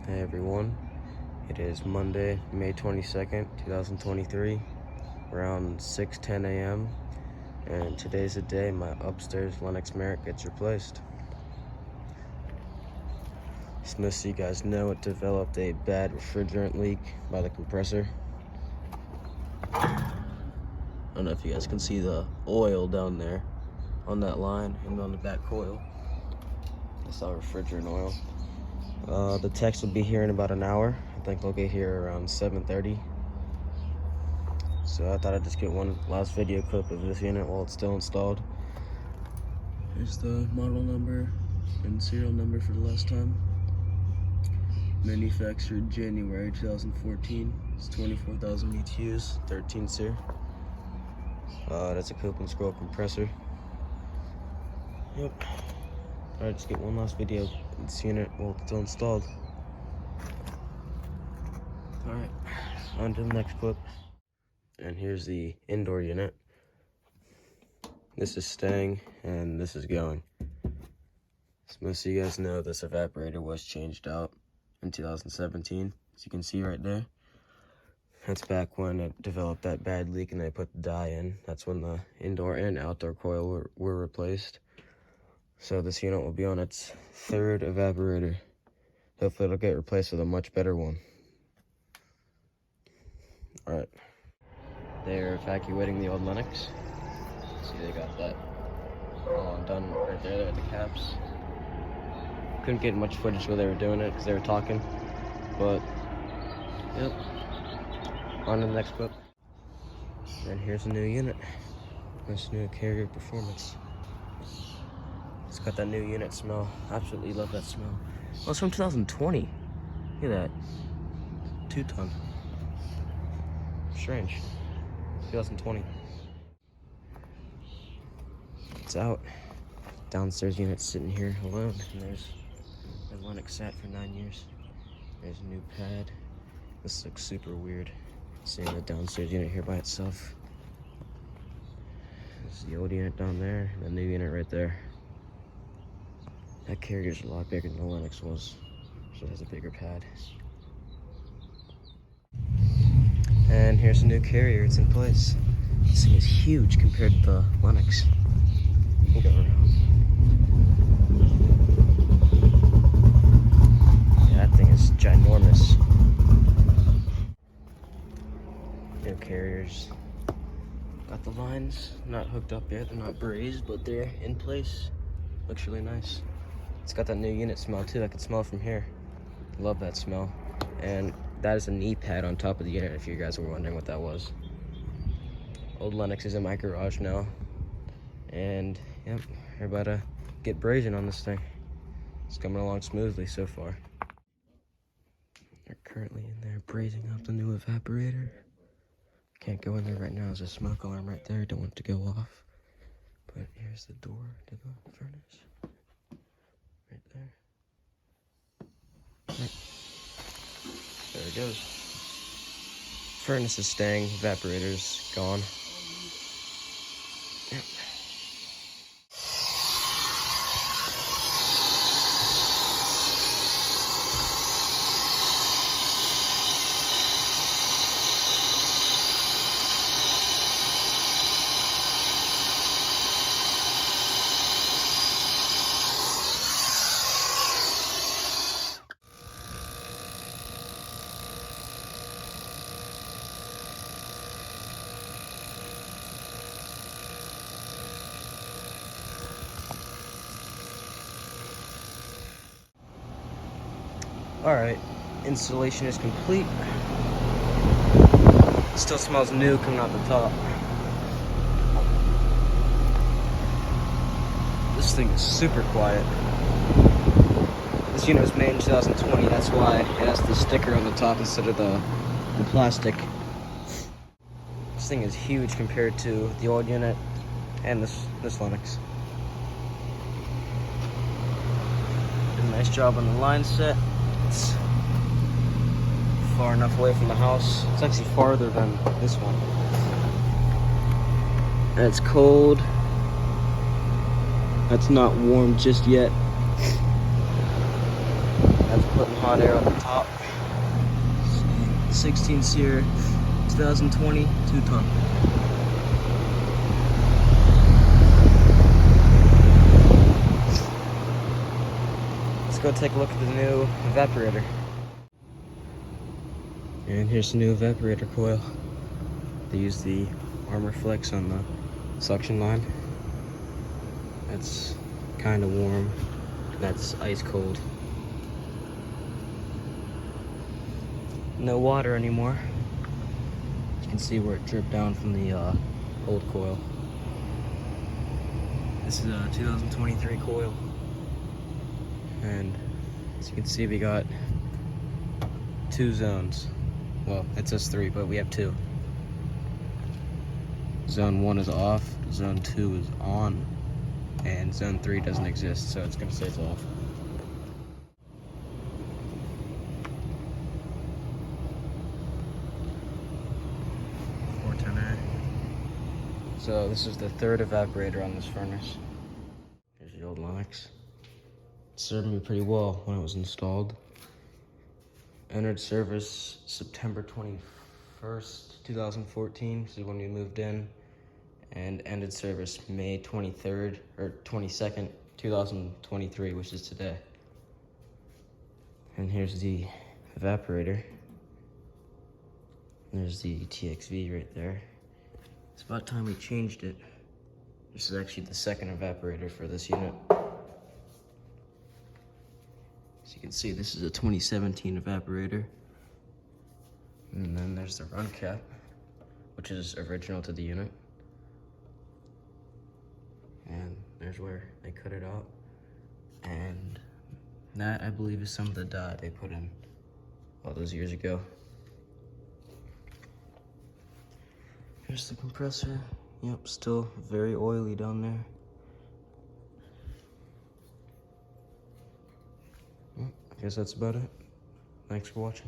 Hey everyone, it is Monday, May 22nd, 2023, around 6:10 a.m. and today's the day my upstairs Lennox Merritt gets replaced. As most of you guys know, it developed a bad refrigerant leak by the compressor. I don't know if you guys can see the oil down there on that line and on the back coil. That's all refrigerant oil. The techs will be here in about an hour. I think they'll get here around 7:30. So I thought I'd just get one last video clip of this unit while it's still installed. Here's the model number and serial number for the last time. Manufactured January 2014. It's 24,000 BTUs, 13 SEER. That's a Copeland scroll compressor. Yep. Alright, just get one last video of this unit while it's still installed. Alright, on to the next clip. And here's the indoor unit. This is staying and this is going. As most of you guys know, this evaporator was changed out in 2017, as you can see right there. That's back when it developed that bad leak and they put the dye in. That's when the indoor and outdoor coil were replaced. So this unit will be on its third evaporator. Hopefully it'll get replaced with a much better one. Alright. They're evacuating the old Lennox. See, they got that all done right there. They're at the caps. Couldn't get much footage where they were doing it because they were talking. But, yep. On to the next clip. And here's a new unit. This new Carrier Performance. It's got that new unit smell. Absolutely love that smell. Oh, it's from 2020. Look at that. 2-ton. Strange. 2020. It's out. Downstairs unit's sitting here alone. And there's where Lennox sat for 9 years. There's a new pad. This looks super weird. Seeing the downstairs unit here by itself. There's the old unit down there, and the new unit right there. That Carrier's a lot bigger than the Lennox was, so it has a bigger pad. And here's a new Carrier, it's in place. This thing is huge compared to the Lennox. We'll go around. Yeah, that thing is ginormous. New Carriers. Got the lines not hooked up yet, they're not brazed, but they're in place. Looks really nice. It's got that new unit smell too. I can smell it from here. Love that smell. And that is a knee pad on top of the unit, if you guys were wondering what that was. Old Lennox is in my garage now. And yep, we're about to get brazing on this thing. It's coming along smoothly so far. They're currently in there brazing up the new evaporator. Can't go in there right now. There's a smoke alarm right there. Don't want it to go off. But here's the door to the furnace. Right there. Right. There it goes. Furnace is staying, evaporator's gone. Yep. Alright, installation is complete. Still smells new coming out the top. This thing is super quiet. This unit was made in 2020, that's why it has the sticker on the top instead of the plastic. This thing is huge compared to the old unit and this Lennox. Did a nice job on the line set. It's far enough away from the house. It's actually farther than this one. And it's cold. That's not warm just yet. That's putting hot air on the top. 16 SEER 2020 2-ton. Let's go take a look at the new evaporator. And here's the new evaporator coil. They use the Armor Flex on the suction line. That's kind of warm. That's ice cold. No water anymore. You can see where it dripped down from the old coil. This is a 2023 coil. And as you can see, we got 2 zones. Well, it says 3, but we have 2. Zone 1 is off, zone 2 is on, and zone 3 doesn't exist, so it's gonna say it's off. So this is the 3rd evaporator on this furnace. Here's the old Lennox. It served me pretty well when it was installed. Entered service September 21st, 2014. This is when we moved in. And ended service May 23rd, or 22nd, 2023, which is today. And here's the evaporator. There's the TXV right there. It's about time we changed it. This is actually the 2nd evaporator for this unit. As you can see, this is a 2017 evaporator. And then there's the run cap, which is original to the unit. And there's where they cut it out. And that, I believe, is some of the dye they put in all those years ago. Here's the compressor. Yep, still very oily down there. Well, I guess that's about it. Thanks for watching.